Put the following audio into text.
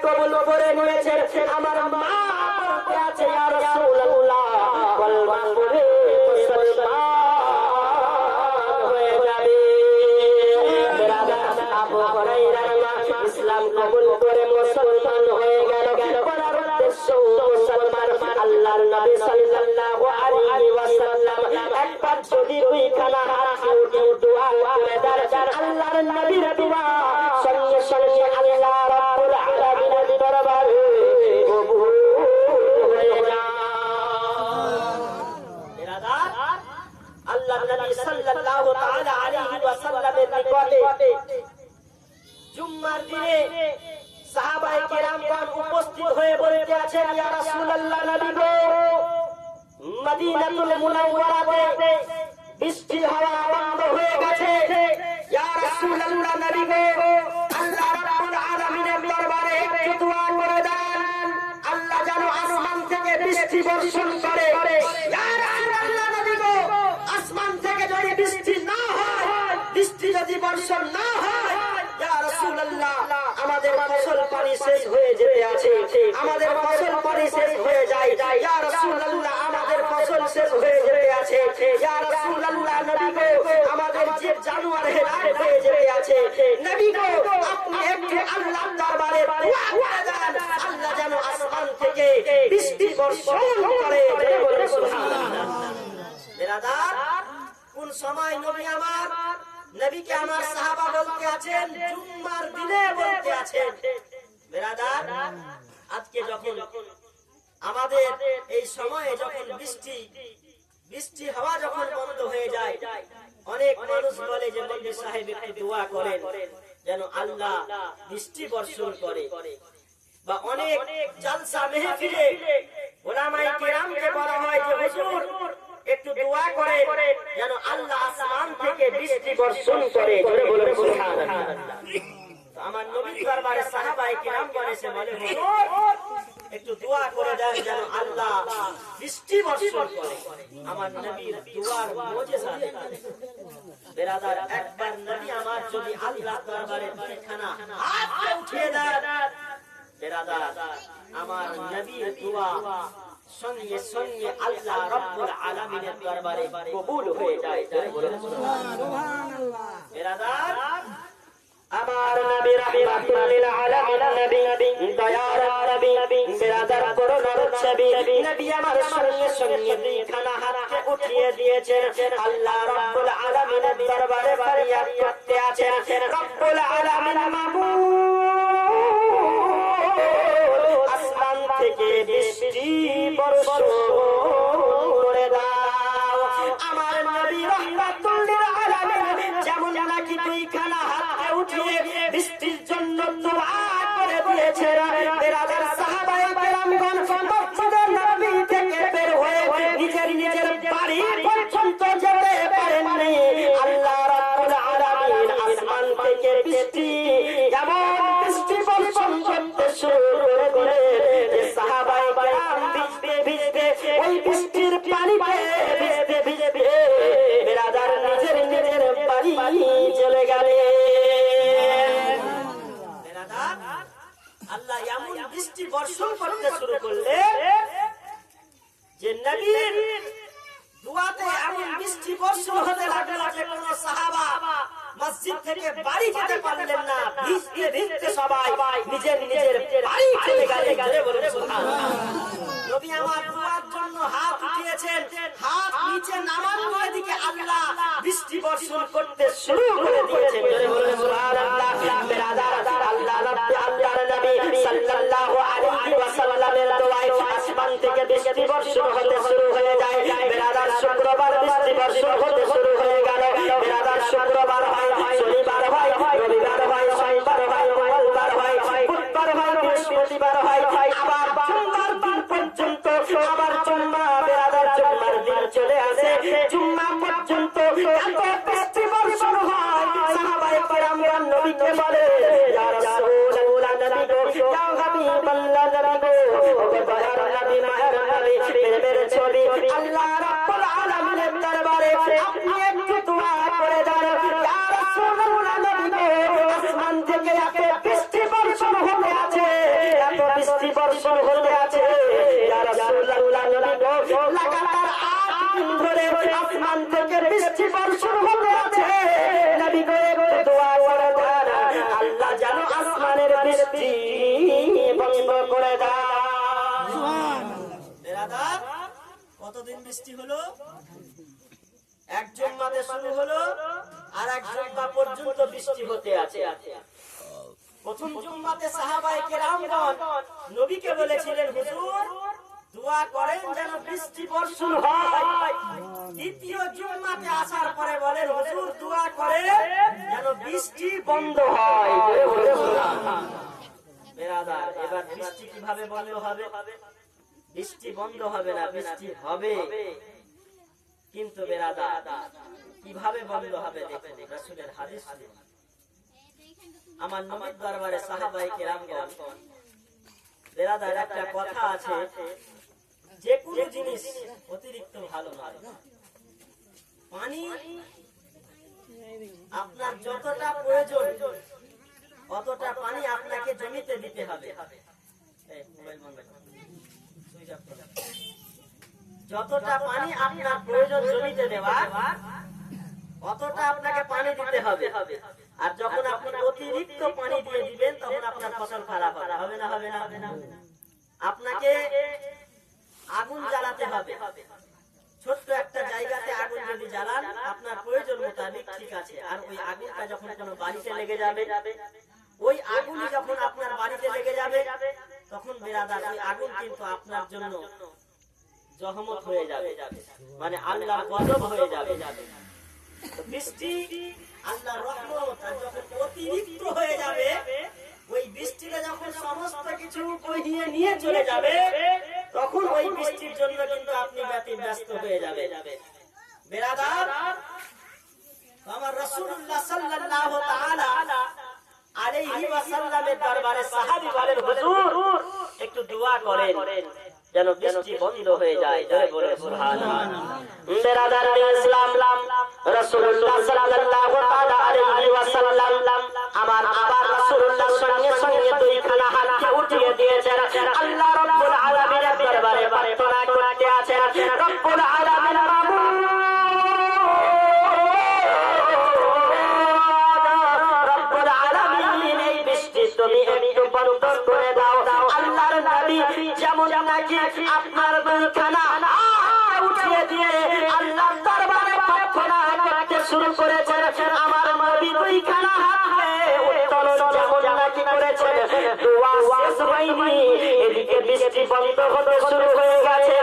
কবুল করে নিয়েছেন। আমার মা বলতে আছে ইয়া রাসূলুল্লাহ কলমা পড়ে মুসলমান হয়ে যাবে। আবু হুরায়রার মা ইসলাম কবুল করে মুসলমান হয়ে গেল। বলার উদ্দেশ্য মুসলমান আল্লাহর নবী সাল্লাল্লাহু আলাইহি ওয়াসাল্লাম একবার যদি দুইখানা হাত উঠে দোয়া করে দেন, আল্লাহর নবীর দোয়া সঙ্গে সঙ্গে আল্লাহ রাব্বুল আলামিনের দরবারে কবুল হয়ে যায়। বিরাদার, আল্লাহর নবী সাল্লাল্লাহু তাআলা আলাইহি ওয়াসাল্লামের নিকটে জুম্মার দিনে সাহাবায়ে কেরামগণ উপস্থিত হয়ে বলতে আছেন ইয়া রাসূলুল্লাহ নবী গো, মদিনাতুল মুনাওয়ারাতে বৃষ্টি হওয়া বন্ধ হয়ে গেছে। ইয়া রাসূলুল্লাহ নবী গো, আল্লাহ রাব্বুল আলামিনের দরবারে একটু দোয়া করে দেন, আল্লাহ যেন আসমান থেকে বৃষ্টি বর্ষণ করে। ইয়া রাসূলুল্লাহ নবী গো, আসমান থেকে যদি বৃষ্টি না হয়, বৃষ্টি যদি বর্ষণ না হয়, ইয়া রাসূলুল্লাহ আমাদের ফসল পানি শেষ হয়ে যেতে আছে, আমাদের ফসল পানি শেষ হয়ে যায়। ইয়া রাসূলুল্লাহ আমাদের ফসল শেষ হয়ে যেতে আছে। ইয়া রাসূলুল্লাহ নবী গো, আমাদের জীব জানোয়ার হেলাক হয়ে যেতে আছে। নবী গো, আপনি একটু আল্লাহর দরবারে দোয়া করে দেন, আল্লাহ যেন আসমান থেকে বৃষ্টি বর্ষণ করে। বলুন সুবহানাল্লাহ। বিরাদার, কোন সময় নবী আমার, নবীকে আমার সাহাবা বলতে আছেন জুম্মার দিনে বলতে আছেন। বিরাদার, আজকে যখন আমাদের এই সময়ে যখন বৃষ্টি হওয়া যখন বন্ধ হয়ে যায়, অনেক মানুষ বলে যে মৌলভী সাহেব একটু দোয়া করেন যেন আল্লাহ বৃষ্টি বর্ষণ করে, বা অনেক জলসা মেহফিলে উলামায়ে কেরামকে বলা হয় যে হুজুর একটু দোয়া করে যেন আল্লাহ আসমান থেকে বৃষ্টি বর্ষণ করে। জোরে বলুন সুবহানাল্লাহ। আমার নবীর দরবারে সাহাবায়ে কেরামগণ এসে বলে হুজুর একটু দোয়া করে দেন যেন আল্লাহ বৃষ্টি বর্ষণ করে। আমার নবীর দোয়ার মুজিজা দেখেন। বিরাদার, একবার নবী আমার যদি আল্লাহর দরবারে দুইখানা হাত উঠিয়ে দেন, বিরাদার আমার নবীর দোয়া সঙ্গে সঙ্গে আল্লাহ রাব্বুল আলামিনের দরবারে কবুল হয়ে যায়। সুবহানাল্লাহ। বিরাদার, আমার নবী রাহমাতুল লিল আলামিন নবী দয়ার নবী, বিরাদার করুণার ছবি নবী আমার সঙ্গে সঙ্গে দুইখানা হাতকে উঠিয়ে দিয়েছেন। আল্লাহ রাব্বুল আলামিনের দরবারে ফরিয়াদ করতে আছেন, রাব্বুল আলামিন মাবুদ আসমান থেকে বৃষ্টি বর্ষণ করে দাও। আমার নবী রাহমাতুল লিল আলামিন যেমন নাকি দুইখানা হাতকে উঠিয়ে বৃষ্টির জন্য দোয়া করে দিয়েছেন, বিরাদার সাহাবায়ে কেরামগণ মসজিদের নববী থেকে বের হয়ে নিজের নিজের বাড়ি পর্যন্ত যেতে পারেননি। আল্লাহ রাব্বুল আলামিন আসমান থেকে বৃষ্টি যেমন বৃষ্টি বর্ষণ করতে শুরু করে যে সাহাবায়ে কেরাম ভিজতে ভিজতে ওই বৃষ্টির পানিতে ভিজতে ভিজতে বিরাদার নিজের নিজের বাড়ি চলে গেলেন। বিরাদার, আল্লাহ এমন বৃষ্টি বর্ষণ করতে শুরু করলে যে নবীর দুআতে এমন বৃষ্টি বর্ষণ হতে লাগলো যে কোন সাহাবা মসজিদ থেকে বাড়ি যেতে পারলেন না, ভিজতে ভিজতে সবাই নিজের নিজের বাড়ি চলে গেলেন। জোরে বলুন সুবহানাল্লাহ। নবী আমার দুআর জন্য হাত উঠিয়েছেন, হাত নিচে নামানোর দিকে আল্লাহ বৃষ্টি বর্ষণ করতে শুরু করে দিয়েছেন। জোরে বলুন সুবহানাল্লাহ। বিরাদার, আল্লাহর নবী সাল্লাল্লাহু আলাইহি ওয়াসাল্লামের দোয়ায় আসমান থেকে বৃষ্টি বর্ষণ হতে শুরু হয়ে যায়। বিরাদার, শুক্রবার বৃষ্টি বর্ষণ হতে শুরু হয়ে গেল। বিরাদার, শুক্রবার হয়, শনিবার হয়, রবিবার হয়, সোমবার হয়, মঙ্গলবার হয়, বুধবার হয়, বৃহস্পতিবার হয়, আবার জুম্মার দিন পর্যন্ত আবার জুম্মা। বিরাদার, জুম্মার দিন চলে আসে, জুম্মা পর্যন্ত এত বৃষ্টি বর্ষণ হয়। সাহাবায়ে কেরামগণ নবীকে বলে ইয়া রাসূলুল্লাহ নবী গো, ইয়া হাবিবাল্লাহ নবী গো, ও দয়ার নবী মায়ের নবী প্রেমের ছবি আল্লাহ রাব্বুল আলামিনের দরবারে আপনি একটু দোয়া করে দেন। ইয়া রাসূলুল্লাহ নবী গো, আসমান থেকে এত বৃষ্টি বর্ষণ হতে আছে, বৃষ্টি হলো? এক জুম্মাতে শুরু হলো, আর এক জুম্মা পর্যন্ত বৃষ্টি হতে আছে। প্রথম জুম্মাতে সাহাবায়ে কেরামগণ নবীকে বলেছিলেন, হুজুর দোয়া করেন যেন বৃষ্টি বর্ষণ হয়। দ্বিতীয় জুম্মাতে আসার পরে বলেন, হুজুর দোয়া করেন যেন বৃষ্টি বন্ধ হয়। বেরাদার, এবার বৃষ্টি কিভাবে বন্ধ হবে? বৃষ্টি বন্ধ হবে না, বৃষ্টি হবে। কিন্তু বেরাদার, কিভাবে বন্ধ হবে দেখুন রাসূলের হাদিস। আমার নবীর দরবারে সাহাবায়ে কেরামগণ, বেরাদার একটা কথা আছে, যে কোনো জিনিস অতিরিক্ত ভালো নয়। পানি আপনার যতটা প্রয়োজন অতটা পানি আপনাকে জমিতে দিতে হবে। যতটা পানি আপনার প্রয়োজন জমিতে দেওয়া, অতটা আপনাকে পানি দিতে হবে। আর যখন আপনি অতিরিক্ত পানি দিয়ে দিবেন তখন আপনার ফসল খারাপ হবে। হবে না? হবে না? আপনাকে আগুন জ্বালাতে হবে। ছোট্ট একটা জায়গাতে আগুন যদি জ্বালান আপনার প্রয়োজন মোতাবেক, ঠিক আছে। আর ওই আগুনটা যখন কোনো বাড়িতে লেগে যাবে, ওই আগুনই যখন আপনার বাড়িতে লেগে যাবে, তখন বেরাদার ওই আগুন কিন্তু আপনার জন্য জহমত হয়ে যাবে, মানে আল্লাহর গজব হয়ে যাবে। বৃষ্টি আল্লাহর রহমত, আর যখন অতিরিক্ত হয়ে যাবে, ওই বৃষ্টিটা যখন সমস্ত কিছু বহিয়ে নিয়ে চলে যাবে, তখন ওই বৃষ্টির জন্য কিন্তু আপনি ব্যস্ত হয়ে যাবে। বেরাদার, আমার রাসূলুল্লাহ সাল্লাল্লাহু তাআলা আলাইহি ওয়াসাল্লামের দরবারে সাহাবী বলেন, হুজুর একটু দোয়া করেন যেন বৃষ্টি বন্ধ হয়ে যায়। জোরে বলে সুবহানাল্লাহ। বেরাদার ইসলাম, রাসূলুল্লাহ সাল্লাল্লাহু তাআলা আলাইহি ওয়াসাল্লাম আমার আবার রাসূলুল্লাহর সঙ্গে সঙ্গে দুইখানা হাতকে উঠিয়ে দিয়েছেন। আল্লাহ রাব্বুল আলামিনের দরবারে প্রার্থনা করতে আছেন, রব্বুল আলামিন মাবুদ, রব্বুল আলামিন এই বৃষ্টি তুমি একটু বন্ধ করে দাও। আল্লাহর নবী যেমন নাকি আপনার দুইখানা উঠিয়ে দিয়ে আল্লাহর দরবারে প্রার্থনা করতে শুরু করেছেন, আমার নবী দুইখানা হাতকে উত্তোলন যেমন নাকি করেছেন, দোয়া শেষ হয়নি, এদিকে বৃষ্টি বন্ধ হতে শুরু হয়ে গেছে।